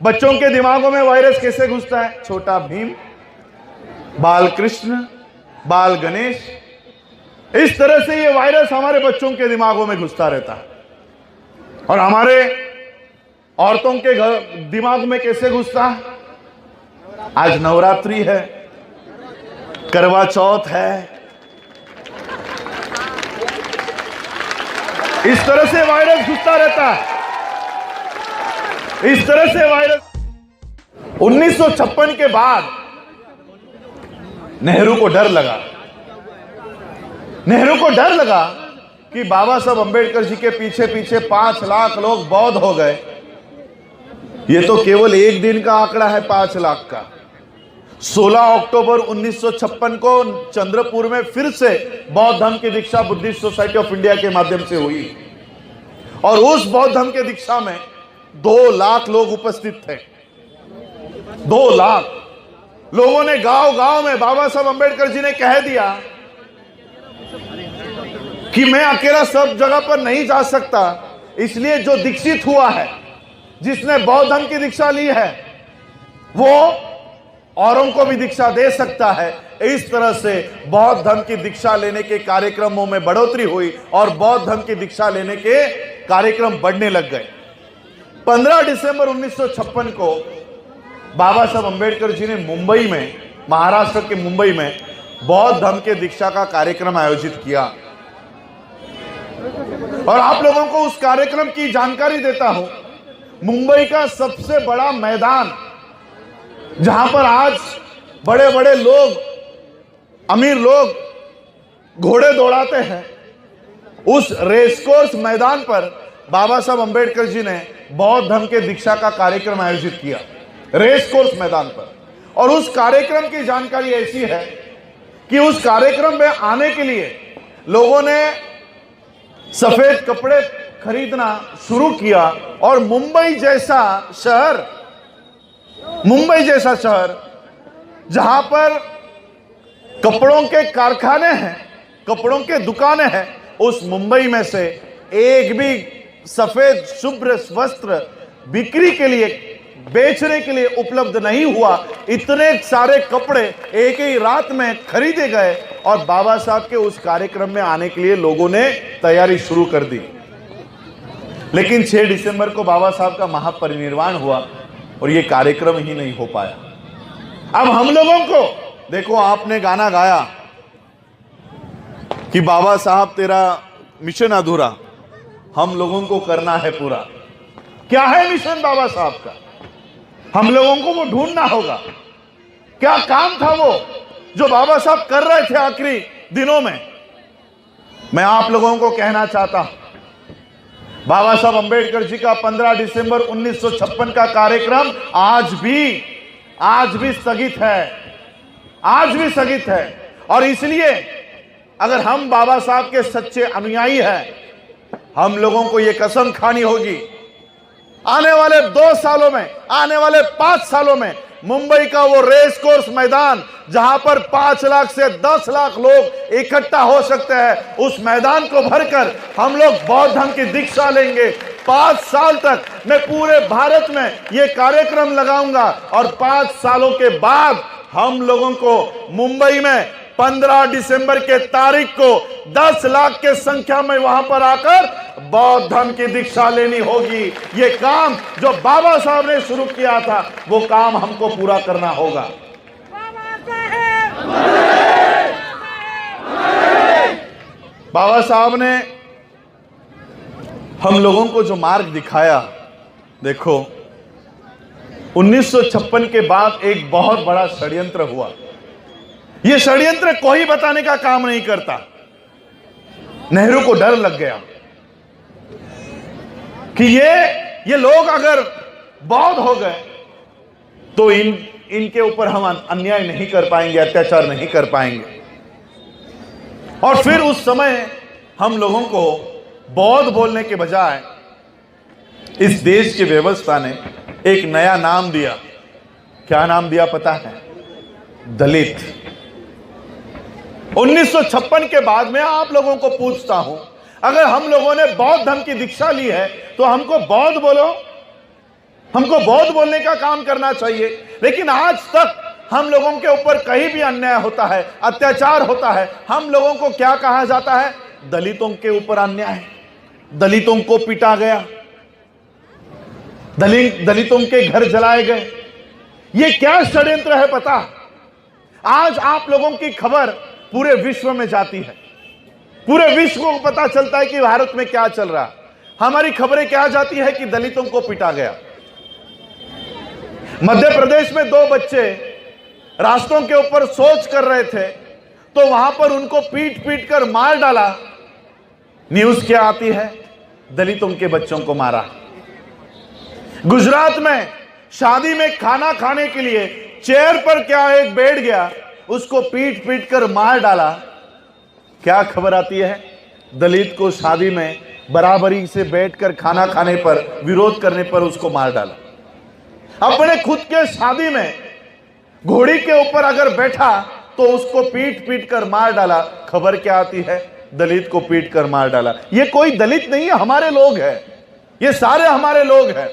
बच्चों के दिमागों में वायरस कैसे घुसता है? छोटा भीम, बाल कृष्ण, बाल गणेश, इस तरह से ये वायरस हमारे बच्चों के दिमागों में घुसता रहता है। और हमारे औरतों के दिमाग में कैसे घुसता है? आज नवरात्रि है, करवा चौथ है, इस तरह से वायरस घुसता रहता है। इस तरह से वायरस 1956 के बाद नेहरू को डर लगा कि बाबा साहब अंबेडकर जी के पीछे पीछे 5 लाख लोग बौद्ध हो गए। ये तो केवल एक दिन का आंकड़ा है 5 लाख का। 16 अक्टूबर 1956 को चंद्रपुर में फिर से बौद्ध धर्म की दीक्षा बुद्धिस्ट सोसाइटी ऑफ इंडिया के माध्यम से हुई और उस बौद्ध धर्म के दीक्षा में 2 लाख लोग उपस्थित थे। 2 लाख लोगों ने गांव गांव में बाबा साहब अंबेडकर जी ने कह दिया कि मैं अकेला सब जगह पर नहीं जा सकता, इसलिए जो दीक्षित हुआ है, जिसने बौद्ध धर्म की दीक्षा ली है, वो औरों को भी दीक्षा दे सकता है। इस तरह से बौद्ध धर्म की दीक्षा लेने के कार्यक्रमों में बढ़ोतरी हुई और बौद्ध धर्म की दीक्षा लेने के कार्यक्रम बढ़ने लग गए। 15 दिसंबर 1956 को बाबा साहब अंबेडकर जी ने मुंबई में, महाराष्ट्र के मुंबई में बौद्ध धर्म के दीक्षा का कार्यक्रम आयोजित किया। और आप लोगों को उस कार्यक्रम की जानकारी देता हूं। मुंबई का सबसे बड़ा मैदान, जहां पर आज बड़े बड़े लोग, अमीर लोग घोड़े दौड़ाते हैं, उस रेसकोर्स मैदान पर बाबा साहब अंबेडकर जी ने बौद्ध धर्म के दीक्षा का कार्यक्रम आयोजित किया, रेसकोर्स मैदान पर। और उस कार्यक्रम की जानकारी ऐसी है कि उस कार्यक्रम में आने के लिए लोगों ने सफेद कपड़े खरीदना शुरू किया और मुंबई जैसा शहर जहां पर कपड़ों के कारखाने हैं, कपड़ों के दुकानें हैं, उस मुंबई में से एक भी सफेद शुभ्र वस्त्र बिक्री के लिए, बेचने के लिए उपलब्ध नहीं हुआ। इतने सारे कपड़े एक ही रात में खरीदे गए और बाबा साहब के उस कार्यक्रम में आने के लिए लोगों ने तैयारी शुरू कर दी। लेकिन 6 दिसंबर को बाबा साहब का महापरिनिर्वाण हुआ और यह कार्यक्रम ही नहीं हो पाया। अब हम लोगों को देखो, आपने गाना गाया कि बाबा साहब तेरा मिशन अधूरा, हम लोगों को करना है पूरा। क्या है मिशन बाबा साहब का? हम लोगों को वो ढूंढना होगा। क्या काम था वो जो बाबा साहब कर रहे थे आखिरी दिनों में? मैं आप लोगों को कहना चाहता हूं, बाबा साहब अंबेडकर जी का 15 दिसंबर 1956 का कार्यक्रम आज भी स्थगित है। और इसलिए अगर हम बाबा साहब के सच्चे अनुयायी हैं, हम लोगों को यह कसम खानी होगी, आने वाले 2 सालों में, आने वाले 5 सालों में मुंबई का वो रेस कोर्स मैदान जहां पर 5 लाख से 10 लाख लोग इकट्ठा हो सकते हैं, उस मैदान को भरकर हम लोग बौद्ध धर्म की दीक्षा लेंगे। 5 साल तक मैं पूरे भारत में ये कार्यक्रम लगाऊंगा और 5 सालों के बाद हम लोगों को मुंबई में 15 दिसंबर के तारीख को 10 लाख के संख्या में वहां पर आकर बौद्ध धर्म की दीक्षा लेनी होगी। ये काम जो बाबा साहब ने शुरू किया था, वो काम हमको पूरा करना होगा। बाबा साहब ने हम लोगों को जो मार्ग दिखाया, देखो 1956 के बाद एक बहुत बड़ा षड्यंत्र हुआ। यह षड्यंत्र कोई बताने का काम नहीं करता। नेहरू को डर लग गया कि ये लोग अगर बौद्ध हो गए तो इनके ऊपर हम अन्याय नहीं कर पाएंगे, अत्याचार नहीं कर पाएंगे। और फिर उस समय हम लोगों को बौद्ध बोलने के बजाय इस देश की व्यवस्था ने एक नया नाम दिया। क्या नाम दिया पता है? दलित। 1956 के बाद मैं आप लोगों को पूछता हूं, अगर हम लोगों ने बौद्ध धर्म की दीक्षा ली है तो हमको बौद्ध बोलो, हमको बहुत बोलने का काम करना चाहिए, लेकिन आज तक हम लोगों के ऊपर कहीं भी अन्याय होता है, अत्याचार होता है, हम लोगों को क्या कहा जाता है? दलितों के ऊपर अन्याय, दलितों को पीटा गया, दलितों के घर जलाए गए। ये क्या षड्यंत्र है पता? आज आप लोगों की खबर पूरे विश्व में जाती है, पूरे विश्व को पता चलता है कि भारत में क्या चल रहा है। हमारी खबरें क्या जाती है कि दलितों को पीटा गया। मध्य प्रदेश में 2 बच्चे रास्तों के ऊपर शौच कर रहे थे, तो वहां पर उनको पीट पीट कर मार डाला। न्यूज क्या आती है? दलितों के बच्चों को मारा। गुजरात में शादी में खाना खाने के लिए चेयर पर क्या एक बैठ गया, उसको पीट पीट कर मार डाला। क्या खबर आती है? दलित को शादी में बराबरी से बैठकर खाना खाने पर, विरोध करने पर उसको मार डाला। अपने खुद के शादी में घोड़ी के ऊपर अगर बैठा तो उसको पीट पीट कर मार डाला। खबर क्या आती है? दलित को पीट कर मार डाला। ये कोई दलित नहीं है, हमारे लोग हैं, ये सारे हमारे लोग हैं।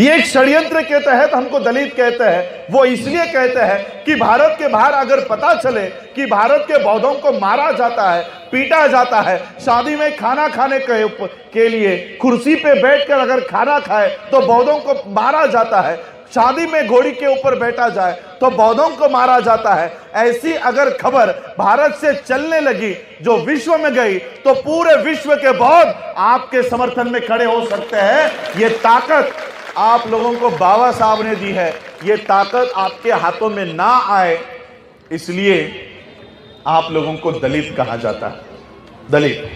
ये एक षड्यंत्र के तहत हमको दलित कहते हैं। वो इसलिए कहते हैं कि भारत के बाहर अगर पता चले कि भारत के बौद्धों को मारा जाता है, पीटा जाता है, शादी में खाना खाने के लिए कुर्सी पे बैठकर अगर खाना खाए तो बौद्धों को मारा जाता है, शादी में घोड़ी के ऊपर बैठा जाए तो बौद्धों को मारा जाता है, ऐसी अगर खबर भारत से चलने लगी जो विश्व में गई, तो पूरे विश्व के बौद्ध आपके समर्थन में खड़े हो सकते हैं। ये ताकत आप लोगों को बाबा साहब ने दी है। ये ताकत आपके हाथों में ना आए, इसलिए आप लोगों को दलित कहा जाता है। दलित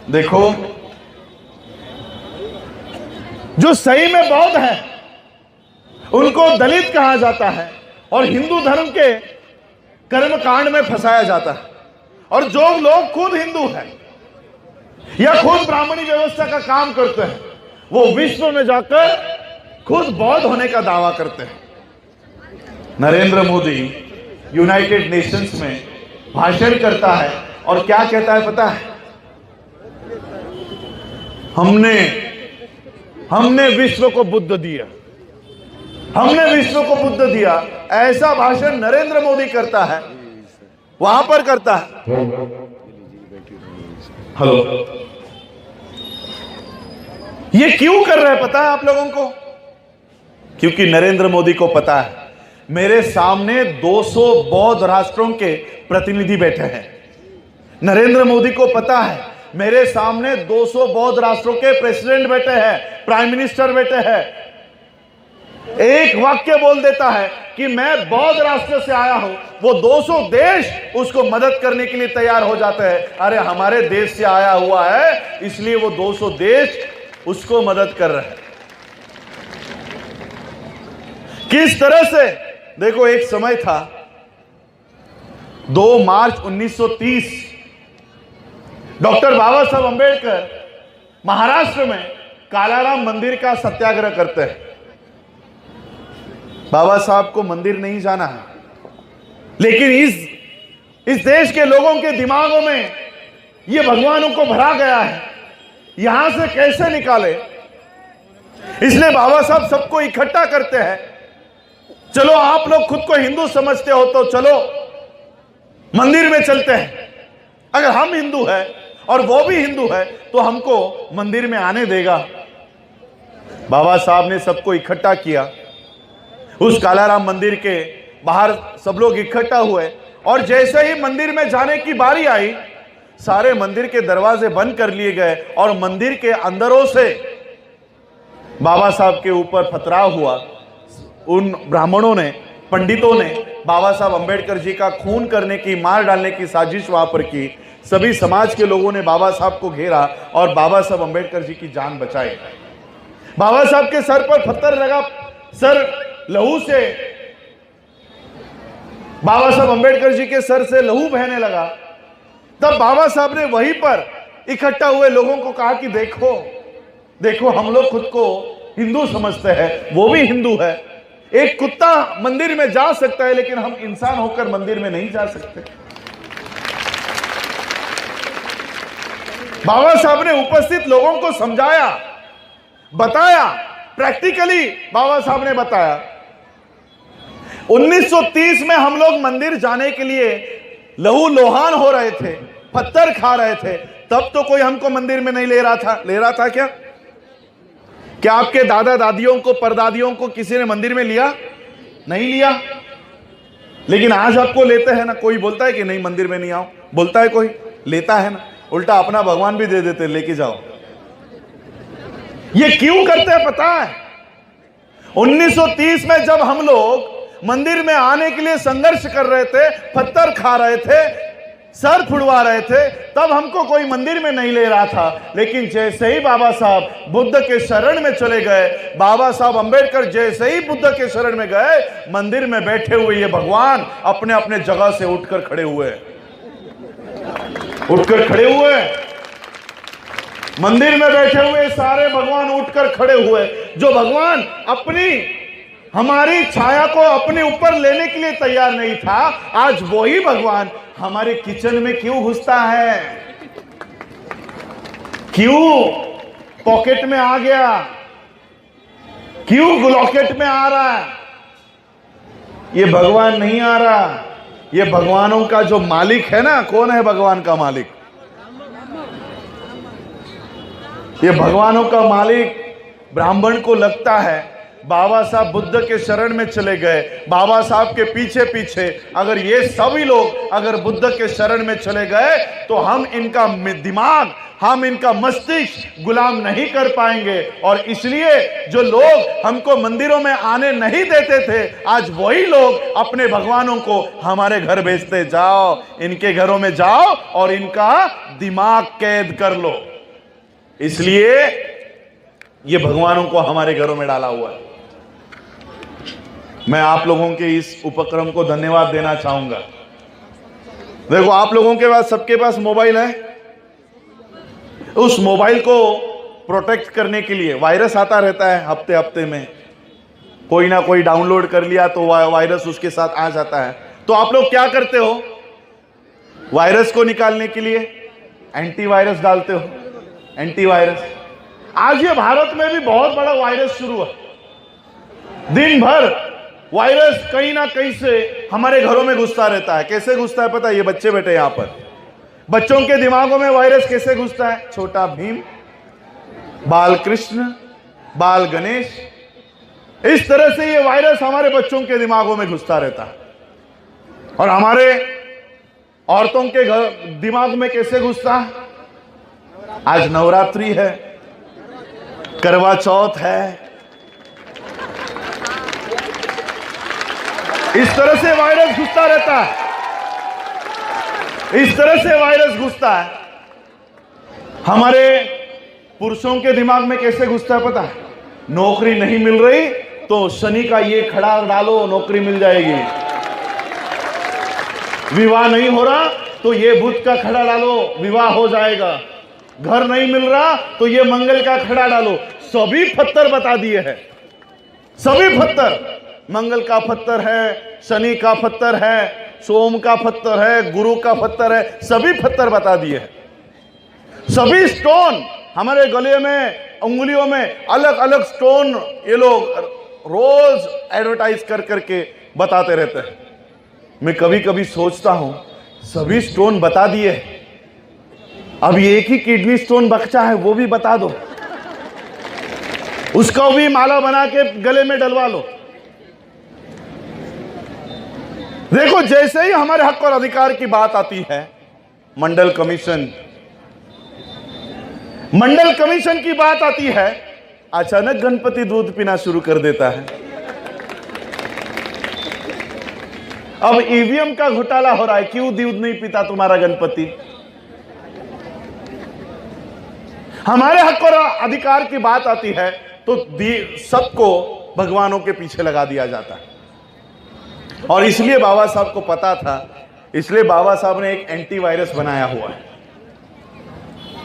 देखो, जो सही में बौद्ध है उनको दलित कहा जाता है, और हिंदू धर्म के कर्मकांड में फंसाया जाता है। और जो लोग खुद हिंदू हैं या खुद ब्राह्मणी व्यवस्था का काम करते हैं, वो विश्व में जाकर खुद बौद्ध होने का दावा करते हैं। नरेंद्र मोदी यूनाइटेड नेशंस में भाषण करता है और क्या कहता है पता है? हमने विश्व को बुद्ध दिया, हमने विश्व को बुद्ध दिया। ऐसा भाषण नरेंद्र मोदी करता है, वहां पर करता है। हेलो, ये क्यों कर रहे हैं पता है आप लोगों को? क्योंकि नरेंद्र मोदी को पता है मेरे सामने 200 बौद्ध राष्ट्रों के प्रतिनिधि बैठे हैं। नरेंद्र मोदी को पता है मेरे सामने 200 बौद्ध राष्ट्रों के प्रेसिडेंट बैठे हैं, प्राइम मिनिस्टर बैठे हैं। एक वाक्य बोल देता है कि मैं बौद्ध राष्ट्र से आया हूं, वो 200 देश उसको मदद करने के लिए तैयार हो जाते हैं। अरे हमारे देश से आया हुआ है, इसलिए वो 200 देश उसको मदद कर रहे हैं। किस तरह से? देखो, एक समय था 2 मार्च 1930, डॉक्टर बाबा साहब अंबेडकर महाराष्ट्र में कालाराम मंदिर का सत्याग्रह करते हैं। बाबा साहब को मंदिर नहीं जाना है, लेकिन इस देश के लोगों के दिमागों में ये भगवानों को भरा गया है, यहां से कैसे निकाले। इसलिए बाबा साहब सबको इकट्ठा करते हैं। चलो, आप लोग खुद को हिंदू समझते हो तो चलो मंदिर में चलते हैं। अगर हम हिंदू हैं और वो भी हिंदू है तो हमको मंदिर में आने देगा। बाबा साहब ने सबको इकट्ठा किया। उस कालाराम मंदिर के बाहर सब लोग इकट्ठा हुए, और जैसे ही मंदिर में जाने की बारी आई, सारे मंदिर के दरवाजे बंद कर लिए गए और मंदिर के अंदरों से बाबा साहब के ऊपर पथराव हुआ। उन ब्राह्मणों ने, पंडितों ने बाबा साहब अंबेडकर जी का खून करने की, मार डालने की साजिश वहां पर की। सभी समाज के लोगों ने बाबा साहब को घेरा और बाबा साहब अंबेडकर जी की जान बचाई। बाबा साहब के सर पर पत्थर लगा, सर लहू से, बाबा साहब अंबेडकर जी के सर से लहू बहने लगा। तब बाबा साहब ने वहीं पर इकट्ठा हुए लोगों को कहा कि देखो देखो, हम लोग खुद को हिंदू समझते हैं, वो भी हिंदू है। एक कुत्ता मंदिर में जा सकता है, लेकिन हम इंसान होकर मंदिर में नहीं जा सकते। बाबा साहब ने उपस्थित लोगों को समझाया, बताया प्रैक्टिकली बाबा साहब ने बताया। 1930 में हम लोग मंदिर जाने के लिए लहू लोहान हो रहे थे, पत्थर खा रहे थे, तब तो कोई हमको मंदिर में नहीं ले रहा था। ले रहा था क्या? क्या आपके दादा दादियों को, परदादियों को किसी ने मंदिर में लिया? नहीं लिया। लेकिन आज आपको लेते हैं ना। कोई बोलता है कि नहीं मंदिर में नहीं आओ? बोलता है कोई? लेता है ना। उल्टा अपना भगवान भी दे देते, लेके जाओ। ये क्यों करते हैं पता है? 1930 में जब हम लोग मंदिर में आने के लिए संघर्ष कर रहे थे, पत्थर खा रहे थे, सर फुड़वा रहे थे, तब हमको कोई मंदिर में नहीं ले रहा था। लेकिन जैसे ही बाबा साहब बुद्ध के शरण में चले गए, बाबा साहब अंबेडकर जैसे ही बुद्ध के शरण में गए, मंदिर में बैठे हुए ये भगवान अपने अपने जगह से उठकर खड़े हुए। मंदिर में बैठे हुए सारे भगवान उठकर खड़े हुए। जो भगवान अपनी हमारी छाया को अपने ऊपर लेने के लिए तैयार नहीं था, आज वही भगवान हमारे किचन में क्यों घुसता है? क्यों पॉकेट में आ गया? क्यों लॉकेट में आ रहा है? ये भगवान नहीं आ रहा। ये भगवानों का जो मालिक है ना, कौन है भगवान का मालिक? ये भगवानों का मालिक ब्राह्मण को लगता है बाबा साहब बुद्ध के शरण में चले गए, बाबा साहब के पीछे पीछे अगर ये सभी लोग अगर बुद्ध के शरण में चले गए तो हम इनका दिमाग, हम इनका मस्तिष्क गुलाम नहीं कर पाएंगे। और इसलिए जो लोग हमको मंदिरों में आने नहीं देते थे, आज वही लोग अपने भगवानों को हमारे घर भेजते। जाओ इनके घरों में जाओ और इनका दिमाग कैद कर लो। इसलिए ये भगवानों को हमारे घरों में डाला हुआ है। मैं आप लोगों के इस उपक्रम को धन्यवाद देना चाहूंगा। देखो, आप लोगों के पास, सबके पास मोबाइल है। उस मोबाइल को प्रोटेक्ट करने के लिए वायरस आता रहता है हफ्ते हफ्ते में। कोई ना कोई डाउनलोड कर लिया तो वायरस उसके साथ आ जाता है। तो आप लोग क्या करते हो? वायरस को निकालने के लिए एंटीवायरस डालते हो। एंटीवायरस, आज ये भारत में भी बहुत बड़ा वायरस शुरू है। दिन भर वायरस कहीं ना कहीं से हमारे घरों में घुसता रहता है। कैसे घुसता है पता है? ये बच्चे बैठे यहां पर, बच्चों के दिमागों में वायरस कैसे घुसता है? छोटा भीम, बाल कृष्ण, बाल गणेश, इस तरह से ये वायरस हमारे बच्चों के दिमागों में घुसता रहता है। और हमारे औरतों के दिमाग में कैसे घुसता है? आज नवरात्रि है, करवा चौथ है, इस तरह से वायरस घुसता रहता है। इस तरह से वायरस घुसता है। हमारे पुरुषों के दिमाग में कैसे घुसता है पता है? नौकरी नहीं मिल रही तो शनि का ये खड़ा डालो, नौकरी मिल जाएगी। विवाह नहीं हो रहा तो ये बुध का खड़ा डालो, विवाह हो जाएगा। घर नहीं मिल रहा तो ये मंगल का खड़ा डालो। सभी पत्थर बता दिए हैं, सभी पत्थर। मंगल का पत्थर है, शनि का पत्थर है, सोम का पत्थर है, गुरु का पत्थर है, सभी पत्थर बता दिए हैं। सभी स्टोन हमारे गले में, उंगलियों में अलग अलग स्टोन ये लोग रोज एडवर्टाइज कर करके बताते रहते हैं। मैं कभी कभी सोचता हूं, सभी स्टोन बता दिए, अब एक ही किडनी स्टोन बचा है, वो भी बता दो, उसका भी माला बना के गले में डलवा लो। देखो, जैसे ही हमारे हक और अधिकार की बात आती है, मंडल कमीशन की बात आती है, अचानक गणपति दूध पीना शुरू कर देता है। अब ईवीएम का घोटाला हो रहा है, क्यों दूध नहीं पीता तुम्हारा गणपति? हमारे हक और अधिकार की बात आती है तो सबको भगवानों के पीछे लगा दिया जाता है। और इसलिए बाबा साहब को पता था, इसलिए बाबा साहब ने एक एंटीवायरस बनाया हुआ है।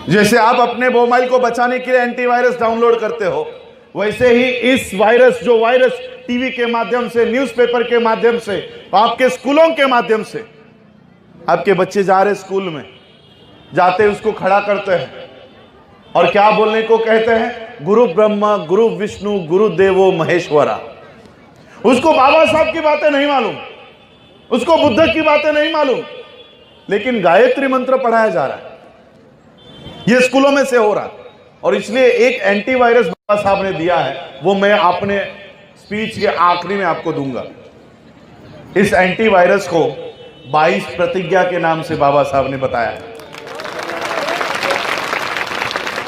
जैसे आप अपने मोबाइल को बचाने के लिए एंटीवायरस डाउनलोड करते हो, वैसे ही इस वायरस, जो वायरस टीवी के माध्यम से, न्यूज़पेपर के माध्यम से, आपके स्कूलों के माध्यम से, आपके बच्चे जा रहे स्कूल में, जाते उसको खड़ा करते हैं, और क्या बोलने को कहते हैं? गुरु ब्रह्मा, गुरु विष्णु, गुरु देवो महेश्वरा। उसको बाबा साहब की बातें नहीं मालूम, उसको बुद्ध की बातें नहीं मालूम, लेकिन गायत्री मंत्र पढ़ाया जा रहा है, यह स्कूलों में से हो रहा है। और इसलिए एक एंटीवायरस बाबा साहब ने दिया है, वो मैं अपने स्पीच के आखिरी में आपको दूंगा। इस एंटीवायरस को 22 प्रतिज्ञा के नाम से बाबा साहब ने बताया।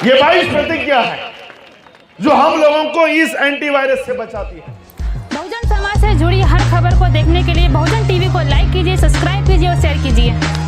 ये 22 प्रतिज्ञा है जो हम लोगों को इस एंटीवायरस से बचाती है। बहुजन समाज से जुड़ी हर खबर को देखने के लिए बहुजन टीवी को लाइक कीजिए, सब्सक्राइब कीजिए और शेयर कीजिए।